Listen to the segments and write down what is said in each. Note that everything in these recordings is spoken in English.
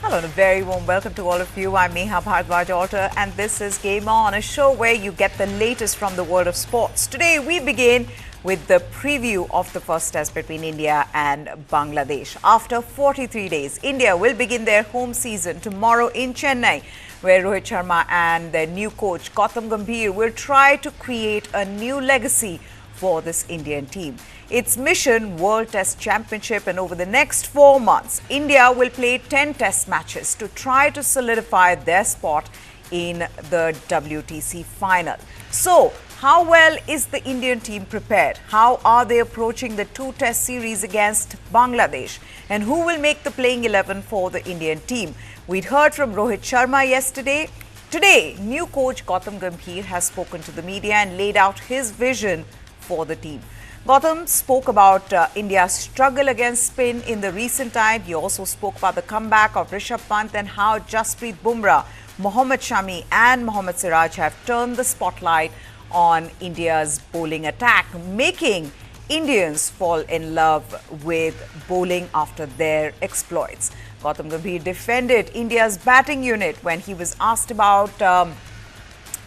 Hello and a very warm welcome to all of you. I'm Neha Bhardwaj-Alter and this is Game On, a show where you get the latest from the world of sports. Today we begin with the preview of the first test between India and Bangladesh. After 43 days, India will begin their home season tomorrow in Chennai, where Rohit Sharma and their new coach Gautam Gambhir will try to create a new legacy for this Indian team. Its mission, World Test Championship, and over the next 4 months, India will play 10 test matches to try to solidify their spot in the WTC final. So, how well is the Indian team prepared? How are they approaching the 2-test series against Bangladesh? And who will make the playing 11 for the Indian team? We'd heard from Rohit Sharma yesterday. Today, new coach Gautam Gambhir has spoken to the media and laid out his vision for the team. Gautam spoke about India's struggle against spin in the recent time. He also spoke about the comeback of Rishabh Pant and how Jasprit Bumrah, Mohammad Shami and Mohammad Siraj have turned the spotlight on India's bowling attack, making Indians fall in love with bowling after their exploits. Gautam Gambhir defended India's batting unit when he was asked about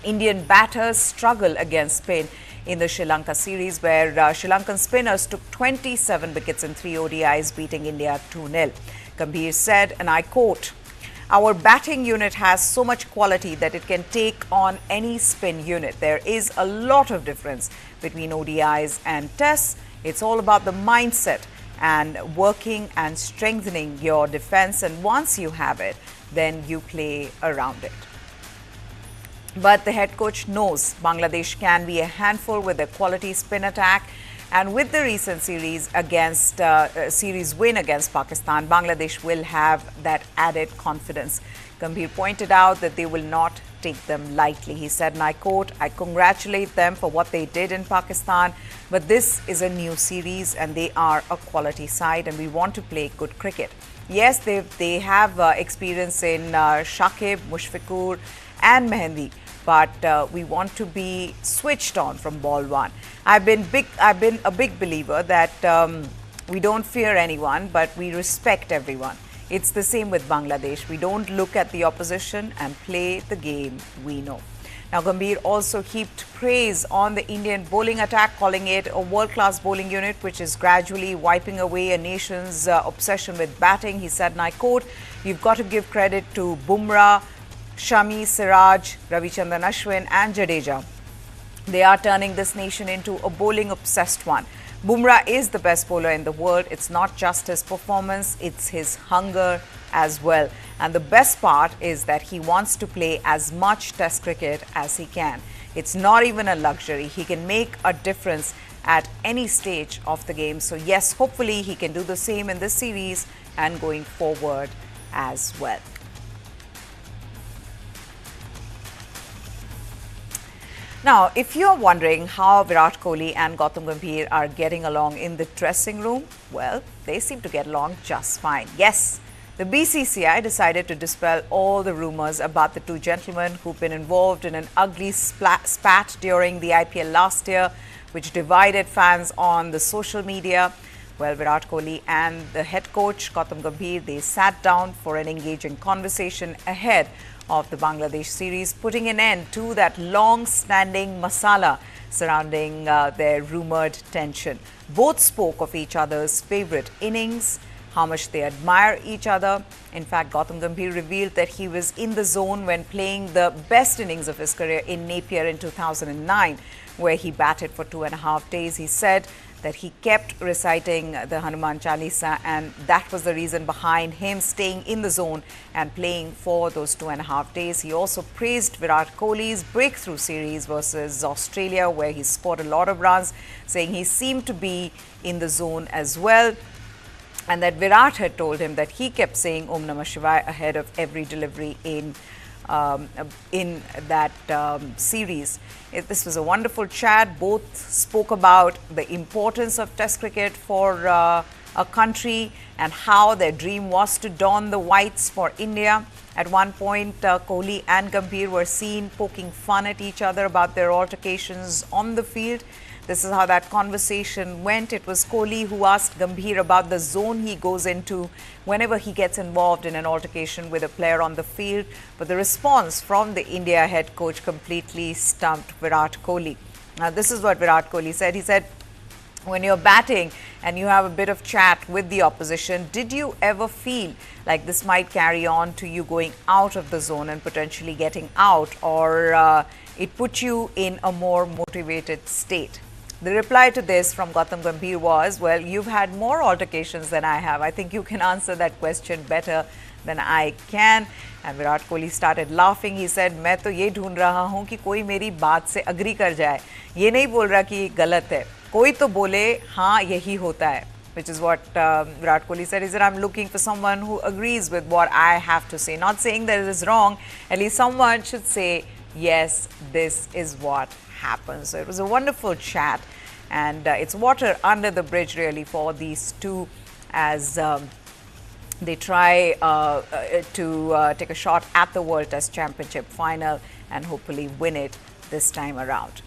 Indian batters' struggle against spin in the Sri Lanka series, where Sri Lankan spinners took 27 wickets in 3 ODIs, beating India 2-0. Gambhir said, and I quote, "Our batting unit has so much quality that it can take on any spin unit. There is a lot of difference between ODIs and tests. It's all about the mindset and working and strengthening your defense. And once you have it, then you play around it." But the head coach knows Bangladesh can be a handful with their quality spin attack. And with the recent series win against Pakistan, Bangladesh will have that added confidence. Gambhir pointed out that they will not take them lightly. He said, and I quote, "I congratulate them for what they did in Pakistan, but this is a new series and they are a quality side and we want to play good cricket." Yes, they have experience in Shakib, Mushfiqur and Mehendi, but we want to be switched on from ball one. I've been a big believer that we don't fear anyone, but we respect everyone. It's the same with Bangladesh. We don't look at the opposition and play the game we know. Now, Gambhir also heaped praise on the Indian bowling attack, calling it a world-class bowling unit which is gradually wiping away a nation's obsession with batting. He said, and I quote, "You've got to give credit to Bumrah, Shami, Siraj, Ravichandran Ashwin and Jadeja. They are turning this nation into a bowling-obsessed one. Bumrah is the best bowler in the world. It's not just his performance, it's his hunger as well. And the best part is that he wants to play as much test cricket as he can. It's not even a luxury. He can make a difference at any stage of the game. So yes, hopefully he can do the same in this series and going forward as well." Now, if you're wondering how Virat Kohli and Gautam Gambhir are getting along in the dressing room, well, they seem to get along just fine. Yes, the BCCI decided to dispel all the rumors about the two gentlemen who've been involved in an ugly spat during the IPL last year, which divided fans on the social media. Well, Virat Kohli and the head coach Gautam Gambhir, they sat down for an engaging conversation ahead of the Bangladesh series, putting an end to that long-standing masala surrounding their rumored tension. Both spoke of each other's favorite innings, how much they admire each other. In fact, Gautam Gambhir revealed that he was in the zone when playing the best innings of his career in Napier in 2009, where he batted for 2.5 days. He said that he kept reciting the Hanuman Chalisa, and that was the reason behind him staying in the zone and playing for those 2.5 days. He also praised Virat Kohli's breakthrough series versus Australia, where he scored a lot of runs, saying he seemed to be in the zone as well, and that Virat had told him that he kept saying Om Namah Shivaya ahead of every delivery in that series. This was a wonderful chat. Both spoke about the importance of Test cricket for a country and how their dream was to don the whites for India. At one point, Kohli and Gambhir were seen poking fun at each other about their altercations on the field. This is how that conversation went. It was Kohli who asked Gambhir about the zone he goes into whenever he gets involved in an altercation with a player on the field. But the response from the India head coach completely stumped Virat Kohli. Now, this is what Virat Kohli said. He said, when you're batting and you have a bit of chat with the opposition, did you ever feel like this might carry on to you going out of the zone and potentially getting out, or it put you in a more motivated state? The reply to this from Gautam Gambhir was, well, you've had more altercations than I have. I think you can answer that question better than I can. And Virat Kohli started laughing. He said, मैं तो ये ढूंढ रहा हूँ कि कोई मेरी बात से agree कर जाए. ये नहीं बोल रहा कि ये गलत है. कोई तो बोले हाँ यही होता है. Which is what Virat Kohli said. He said, I'm looking for someone who agrees with what I have to say. Not saying that it is wrong. At least someone should say, yes, this is what happens. So it was a wonderful chat. And it's water under the bridge really for these two as they try to take a shot at the World Test Championship final and hopefully win it this time around.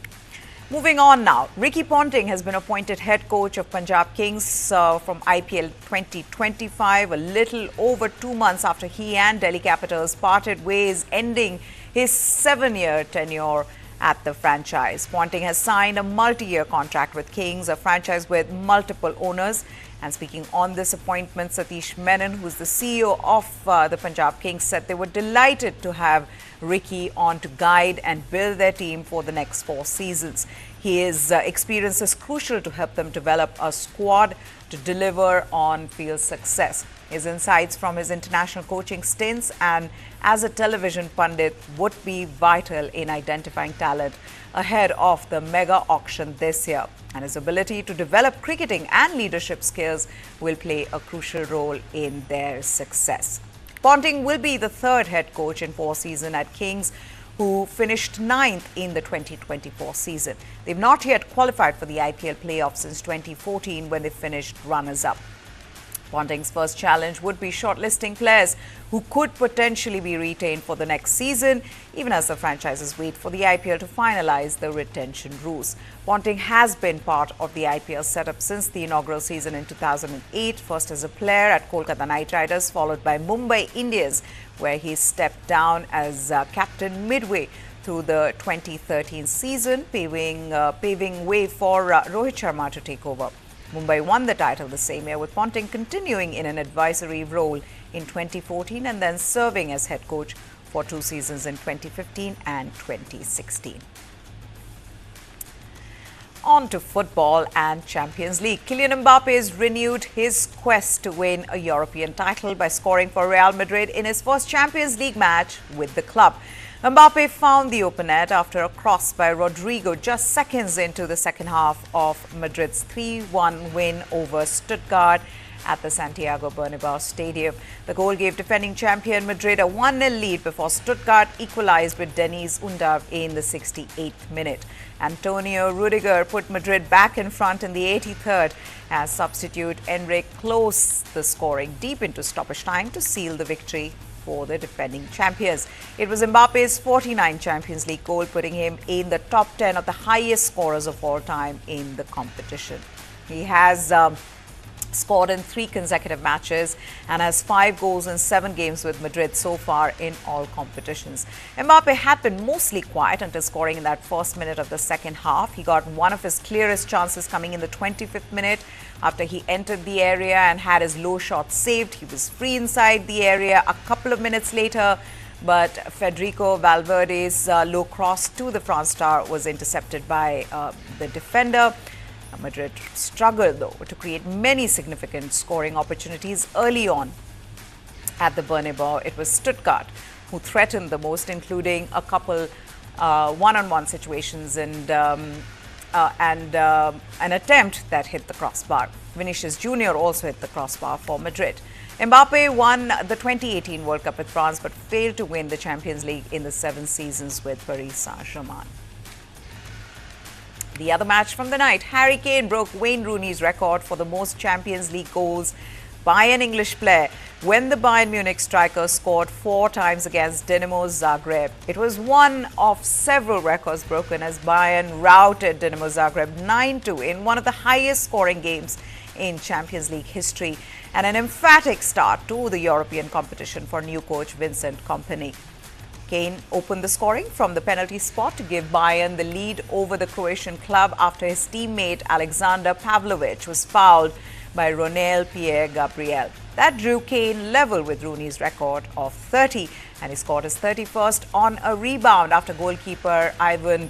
Moving on now, Ricky Ponting has been appointed head coach of Punjab Kings from IPL 2025, a little over 2 months after he and Delhi Capitals parted ways, ending his 7-year tenure at the franchise. Ponting has signed a multi-year contract with Kings, a franchise with multiple owners. And speaking on this appointment, Satish Menon, who is the CEO of the Punjab Kings, said they were delighted to have Ricky on to guide and build their team for the next 4 seasons. His experience is crucial to help them develop a squad to deliver on-field success. His insights from his international coaching stints and as a television pundit would be vital in identifying talent ahead of the mega auction this year. And his ability to develop cricketing and leadership skills will play a crucial role in their success. Ponting will be the 3rd head coach in 4 seasons at Kings, who finished 9th in the 2024 season. They've not yet qualified for the IPL playoffs since 2014 when they finished runners-up. Ponting's first challenge would be shortlisting players who could potentially be retained for the next season, even as the franchises wait for the IPL to finalize the retention rules. Ponting has been part of the IPL setup since the inaugural season in 2008, first as a player at Kolkata Knight Riders, followed by Mumbai Indians, where he stepped down as captain midway through the 2013 season, paving way for Rohit Sharma to take over. Mumbai won the title the same year, with Ponting continuing in an advisory role in 2014 and then serving as head coach for 2 seasons in 2015 and 2016. On to football and Champions League. Kylian Mbappe has renewed his quest to win a European title by scoring for Real Madrid in his first Champions League match with the club. Mbappe found the open net after a cross by Rodrigo just seconds into the second half of Madrid's 3-1 win over Stuttgart at the Santiago Bernabeu Stadium. The goal gave defending champion Madrid a 1-0 lead before Stuttgart equalized with Deniz Undav in the 68th minute. Antonio Rudiger put Madrid back in front in the 83rd as substitute Enrique closed the scoring deep into stoppage time to seal the victory for the defending champions. It was Mbappe's 49th Champions League goal, putting him in the top 10 of the highest scorers of all time in the competition. He has scored in 3 consecutive matches and has 5 goals in 7 games with Madrid so far in all competitions. Mbappe had been mostly quiet until scoring in that first minute of the second half. He got one of his clearest chances coming in the 25th minute after he entered the area and had his low shot saved. He was free inside the area a couple of minutes later, but Federico Valverde's low cross to the France star was intercepted by the defender. Madrid struggled, though, to create many significant scoring opportunities early on at the Bernabeu. It was Stuttgart who threatened the most, including a couple one-on-one situations and an attempt that hit the crossbar. Vinicius Jr. also hit the crossbar for Madrid. Mbappe won the 2018 World Cup with France but failed to win the Champions League in the 7 seasons with Paris Saint-Germain. The other match from the night, Harry Kane broke Wayne Rooney's record for the most Champions League goals by an English player when the Bayern Munich striker scored 4 times against Dinamo Zagreb. It was one of several records broken as Bayern routed Dinamo Zagreb 9-2 in one of the highest scoring games in Champions League history, and an emphatic start to the European competition for new coach Vincent Kompany. Kane opened the scoring from the penalty spot to give Bayern the lead over the Croatian club after his teammate Alexander Pavlovic was fouled by Ronel Pierre-Gabriel. That drew Kane level with Rooney's record of 30, and he scored his 31st on a rebound after goalkeeper Ivan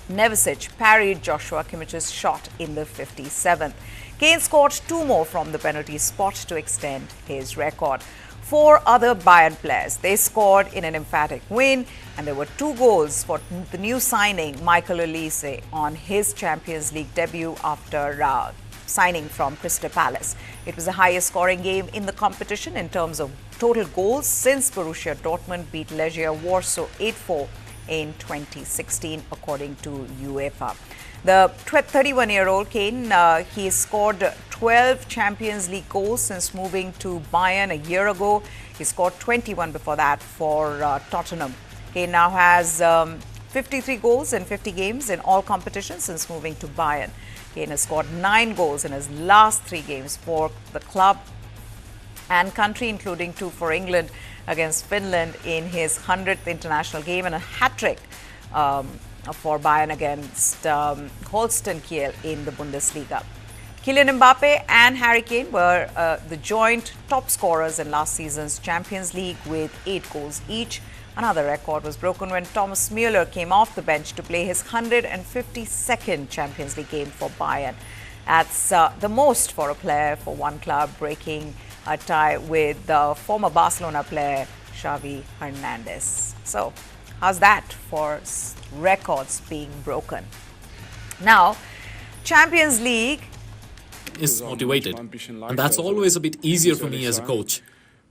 Nevisic parried Joshua Kimmich's shot in the 57th. Kane scored 2 more from the penalty spot to extend his record. 4 other Bayern players, they scored in an emphatic win, and there were 2 goals for the new signing Michael Olise on his Champions League debut after signing from Crystal Palace. It was the highest scoring game in the competition in terms of total goals since Borussia Dortmund beat Legia Warsaw 8-4 in 2016, according to UEFA. The 31-year-old Kane, he scored 12 Champions League goals since moving to Bayern a year ago. He scored 21 before that for Tottenham. Kane now has 53 goals in 50 games in all competitions since moving to Bayern. Kane has scored 9 goals in his last 3 games for the club and country, including 2 for England against Finland in his 100th international game, and a hat-trick for Bayern against Holstein Kiel in the Bundesliga. Kylian Mbappe and Harry Kane were the joint top scorers in last season's Champions League with 8 goals each. Another record was broken when Thomas Müller came off the bench to play his 152nd Champions League game for Bayern. That's the most for a player for one club, breaking a tie with the former Barcelona player Xavi Hernandez. So, how's that for records being broken? Now, Champions League is motivated, and that's always a bit easier for me as a coach.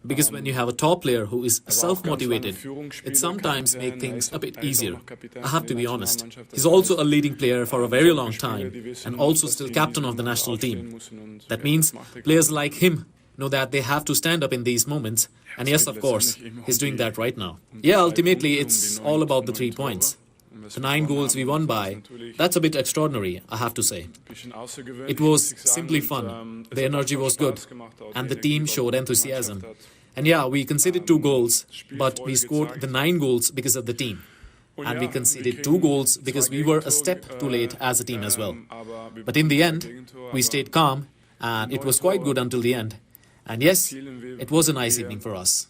Because when you have a top player who is self-motivated, it sometimes makes things a bit easier. I have to be honest. He's also a leading player for a very long time and also still captain of the national team. That means players like him know that they have to stand up in these moments. And yes, of course, he's doing that right now. Yeah, ultimately, it's all about the 3 points. The 9 goals we won by, that's a bit extraordinary, I have to say. It was simply fun, the energy was good, and the team showed enthusiasm. And yeah, we conceded 2 goals, but we scored the 9 goals because of the team. And we conceded 2 goals because we were a step too late as a team as well. But in the end, we stayed calm, and it was quite good until the end. And yes, it was a nice evening for us.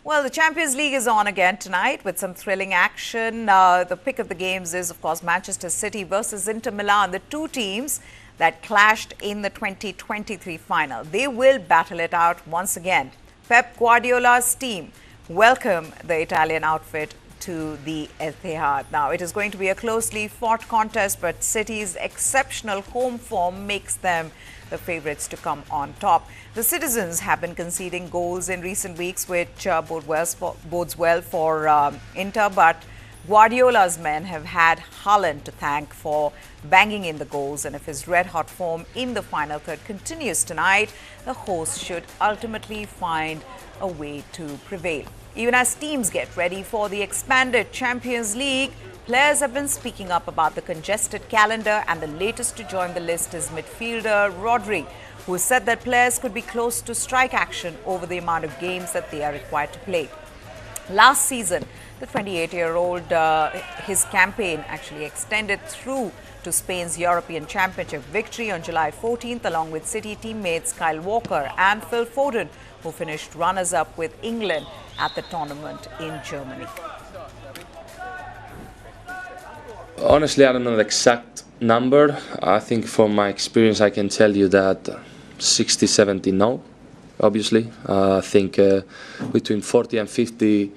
Well, the Champions League is on again tonight with some thrilling action. The pick of the games is, of course, Manchester City versus Inter Milan, the 2 teams that clashed in the 2023 final. They will battle it out once again. Pep Guardiola's team welcome the Italian outfit to the Etihad. Now, it is going to be a closely fought contest, but City's exceptional home form makes them the favourites to come on top. The citizens have been conceding goals in recent weeks, which bodes well for Inter, but Guardiola's men have had Haaland to thank for banging in the goals, and if his red-hot form in the final third continues tonight, the hosts should ultimately find a way to prevail. Even as teams get ready for the expanded Champions League, players have been speaking up about the congested calendar, and the latest to join the list is midfielder Rodri, who said that players could be close to strike action over the amount of games that they are required to play. Last season, the 28-year-old, his campaign actually extended through to Spain's European Championship victory on July 14th, along with City teammates Kyle Walker and Phil Foden, who finished runners-up with England at the tournament in Germany. Honestly, I don't know the exact number. I think from my experience I can tell you that 60, 70 no, obviously. I think between 40 and 50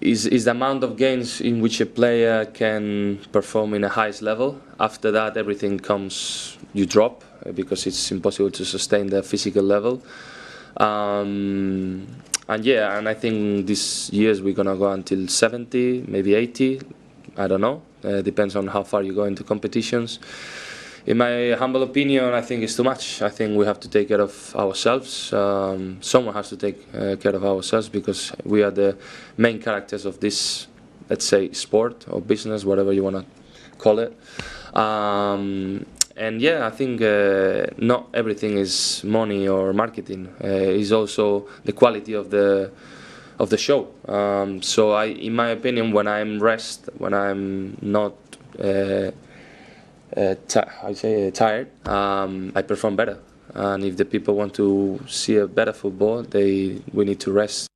is the amount of games in which a player can perform in the highest level. After that, everything comes, you drop, because it's impossible to sustain the physical level. And I think this years we're going to go until 70, maybe 80, I don't know. Depends on how far you go into competitions. In my humble opinion, I think it's too much. I think we have to take care of ourselves. Someone has to take care of ourselves because we are the main characters of this, let's say, sport or business, whatever you want to call it. And yeah, I think not everything is money or marketing. It's also the quality of the show. So in my opinion, when I'm when I'm not tired, I perform better. And if the people want to see a better football, we need to rest.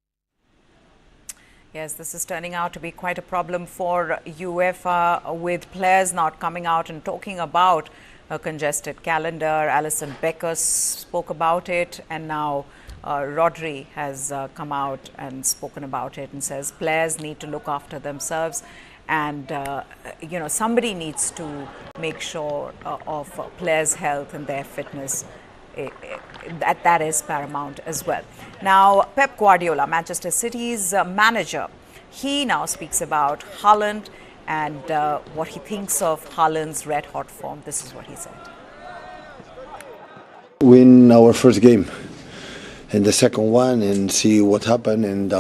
Yes, this is turning out to be quite a problem for UEFA, with players not coming out and talking about a congested calendar. Alisson Becker spoke about it, and now Rodri has come out and spoken about it and says players need to look after themselves, and somebody needs to make sure of players' health and their fitness. That is paramount as well. Now, Pep Guardiola, Manchester City's manager, he now speaks about Haaland and what he thinks of Haaland's red-hot form. This is what he said. Win our first game and the second one and see what happened in the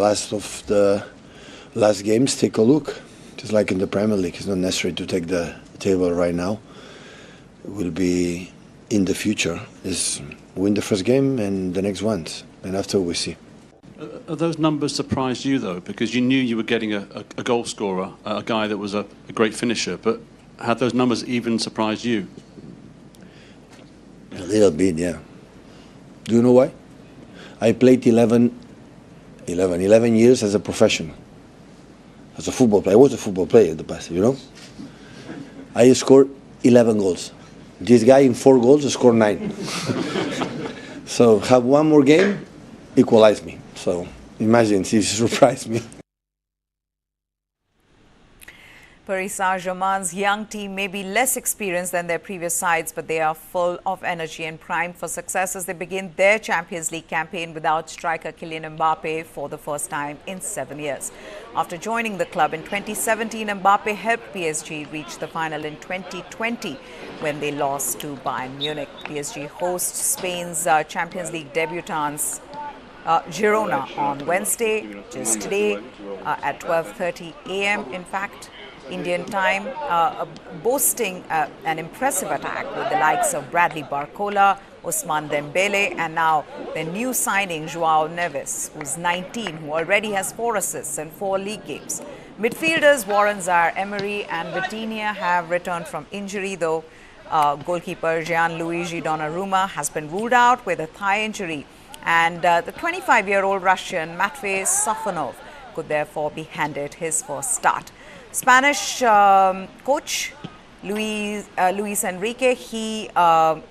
last games. Take a look. Just like in the Premier League, it's not necessary to take the table right now. It will be in the future. Is win the first game and the next ones, and after we see. Are those numbers surprised you though? Because you knew you were getting a goal scorer, a guy that was a great finisher, but had those numbers even surprised you? A little bit, yeah. Do you know why? I played 11 years as a professional. As a football player. I was a football player in the past, you know? I scored 11 goals. This guy in 4 goals scored 9. So have one more game, equalize me. So imagine if you surprise me. Paris Saint-Germain's young team may be less experienced than their previous sides, but they are full of energy and primed for success as they begin their Champions League campaign without striker Kylian Mbappe for the first time in 7 years. After joining the club in 2017, Mbappe helped PSG reach the final in 2020 when they lost to Bayern Munich. PSG hosts Spain's Champions League debutants Girona on Wednesday, which is today at 12:30 a.m. in fact, Indian time, boasting an impressive attack with the likes of Bradley Barcola, Ousmane Dembele, and now the new signing Joao Neves, who's 19, who already has 4 assists in 4 league games. Midfielders Warren Zaire-Emery and Vitinha have returned from injury, though goalkeeper Gianluigi Donnarumma has been ruled out with a thigh injury, and the 25-year-old Russian Matvey Safonov could therefore be handed his first start. Spanish coach Luis Enrique, he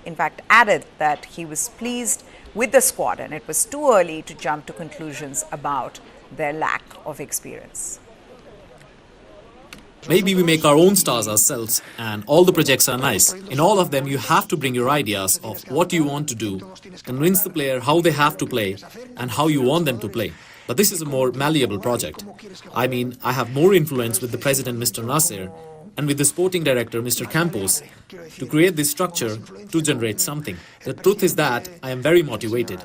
in fact added that he was pleased with the squad and it was too early to jump to conclusions about their lack of experience. Maybe we make our own stars ourselves, and all the projects are nice. In all of them, you have to bring your ideas of what you want to do, convince the player how they have to play and how you want them to play. But this is a more malleable project. I mean, I have more influence with the president, Mr. Nasser, and with the sporting director, Mr. Campos, to create this structure to generate something. The truth is that I am very motivated.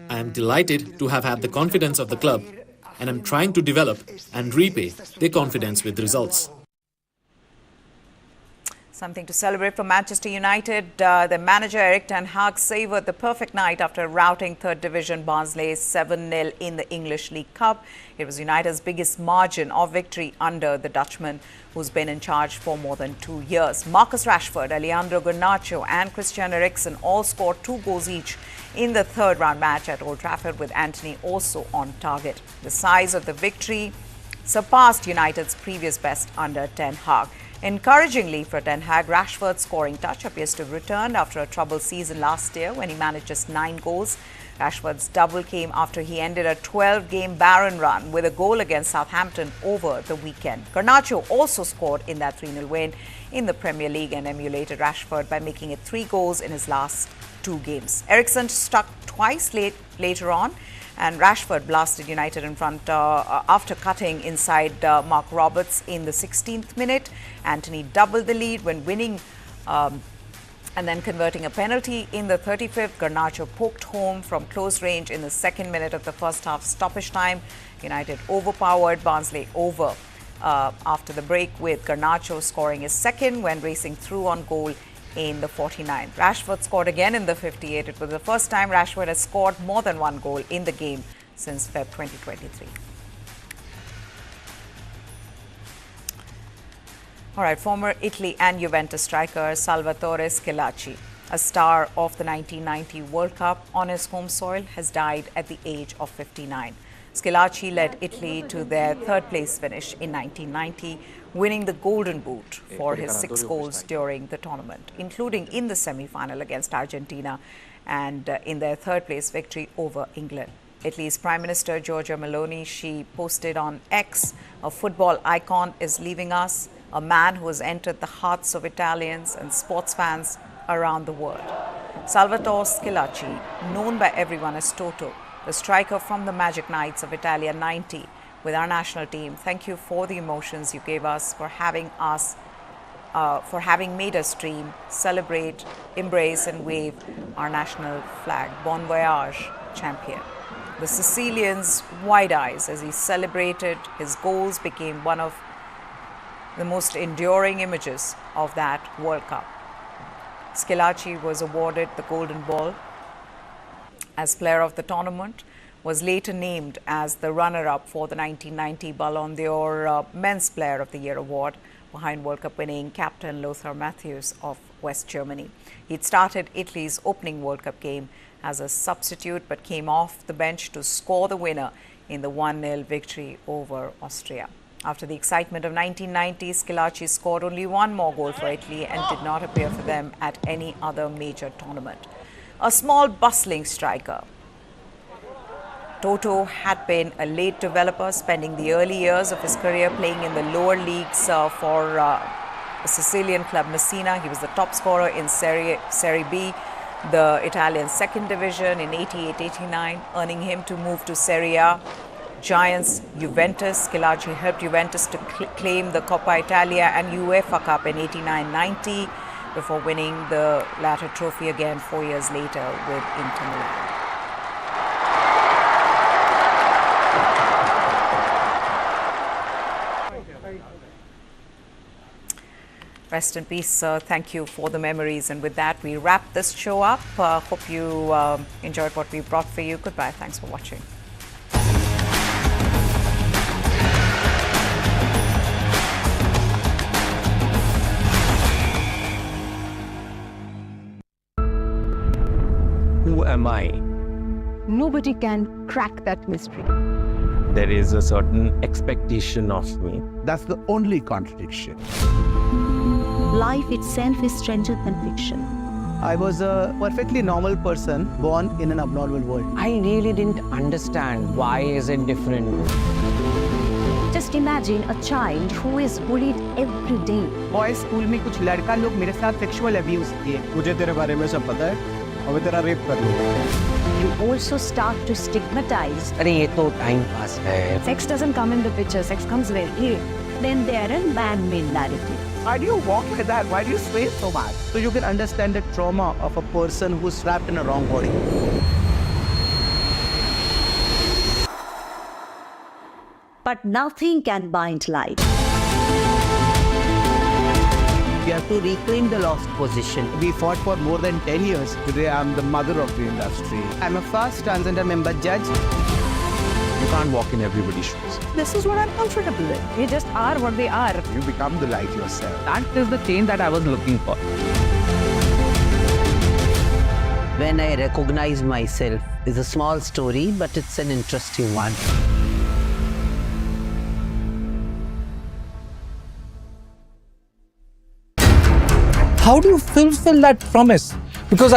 I am delighted to have had the confidence of the club, and I'm trying to develop and repay their confidence with results. Something to celebrate for Manchester United. The manager Erik ten Hag savoured the perfect night after routing third division Barnsley 7-0 in the English League Cup. It was United's biggest margin of victory under the Dutchman, who's been in charge for more than 2 years. Marcus Rashford, Alejandro Garnacho and Christian Eriksen all scored 2 goals each in the third round match at Old Trafford, with Anthony also on target. The size of the victory surpassed United's previous best under ten Hag. Encouragingly for ten Hag, Rashford's scoring touch appears to have returned after a troubled season last year when he managed just 9 goals. Rashford's double came after he ended a 12-game barren run with a goal against Southampton over the weekend. Garnacho also scored in that 3-0 win in the Premier League and emulated Rashford by making it 3 goals in his last 2 games. Eriksen struck twice later on, and Rashford blasted United in front after cutting inside Mark Roberts in the 16th minute. Anthony doubled the lead when winning And then converting a penalty in the 35th, Garnacho poked home from close range in the second minute of the first half stoppage time. United overpowered Barnsley over after the break, with Garnacho scoring his second when racing through on goal in the 49th. Rashford scored again in the 58th. It was the first time Rashford has scored more than one goal in the game since Feb 2023. All right, former Italy and Juventus striker Salvatore Schillaci, a star of the 1990 World Cup on his home soil, has died at the age of 59. Schillaci led Italy to their third-place finish in 1990, winning the Golden Boot for his 6 goals during the tournament, including in the semi-final against Argentina and in their third-place victory over England. Italy's Prime Minister Giorgia Meloni, she posted on X, "A football icon is leaving us, a man who has entered the hearts of Italians and sports fans around the world." Salvatore Schillaci, known by everyone as Toto, the striker from the Magic Knights of Italia 90 with our national team. Thank you for the emotions you gave us, for having made us dream, celebrate, embrace and wave our national flag. Bon voyage, champion. The Sicilian's wide eyes as he celebrated his goals became one of the most enduring images of that World Cup. Schillaci was awarded the Golden Ball as player of the tournament, was later named as the runner-up for the 1990 Ballon d'Or Men's Player of the Year award, behind World Cup winning captain Lothar Matthäus of West Germany. He'd started Italy's opening World Cup game as a substitute, but came off the bench to score the winner in the 1-0 victory over Austria. After the excitement of 1990, Schillaci scored only one more goal for Italy and did not appear for them at any other major tournament. A small, bustling striker, Toto had been a late developer, spending the early years of his career playing in the lower leagues for the Sicilian club Messina. He was the top scorer in Serie B, the Italian second division, in 88-89, earning him to move to Serie A giants Juventus. Schillaci helped Juventus to claim the Coppa Italia and UEFA Cup in 89-90 before winning the latter trophy again 4 years later with Inter Milan. Rest in peace, sir. Thank you for the memories. And with that, we wrap this show up. Hope you enjoyed what we brought for you. Goodbye. Thanks for watching. Who am I? Nobody can crack that mystery. There is a certain expectation of me. That's the only contradiction. Life itself is stranger than fiction. I was a perfectly normal person born in an abnormal world. I really didn't understand why is it different. Just imagine a child who is bullied every day. Boys school में कुछ लड़का लोग मेरे साथ sexual abuse किए. मुझे तेरे बारे में सब पता है और मैं तेरा रेप कर लूँगा. You also start to stigmatize. अरे ये तो time pass है. Sex doesn't come in the picture. Sex comes very late. Then they are a man-made narrative. Why do you walk like that? Why do you sway so much? So you can understand the trauma of a person who's trapped in a wrong body. But nothing can bind life. We have to reclaim the lost position. We fought for more than 10 years. Today I'm the mother of the industry. I'm a first transgender member judge. You can't walk in everybody's shoes. This is what I'm comfortable with. They just are what they are. You become the light yourself. That is the change that I was looking for. When I recognize myself is a small story, but it's an interesting one. How do you fulfill that promise? Because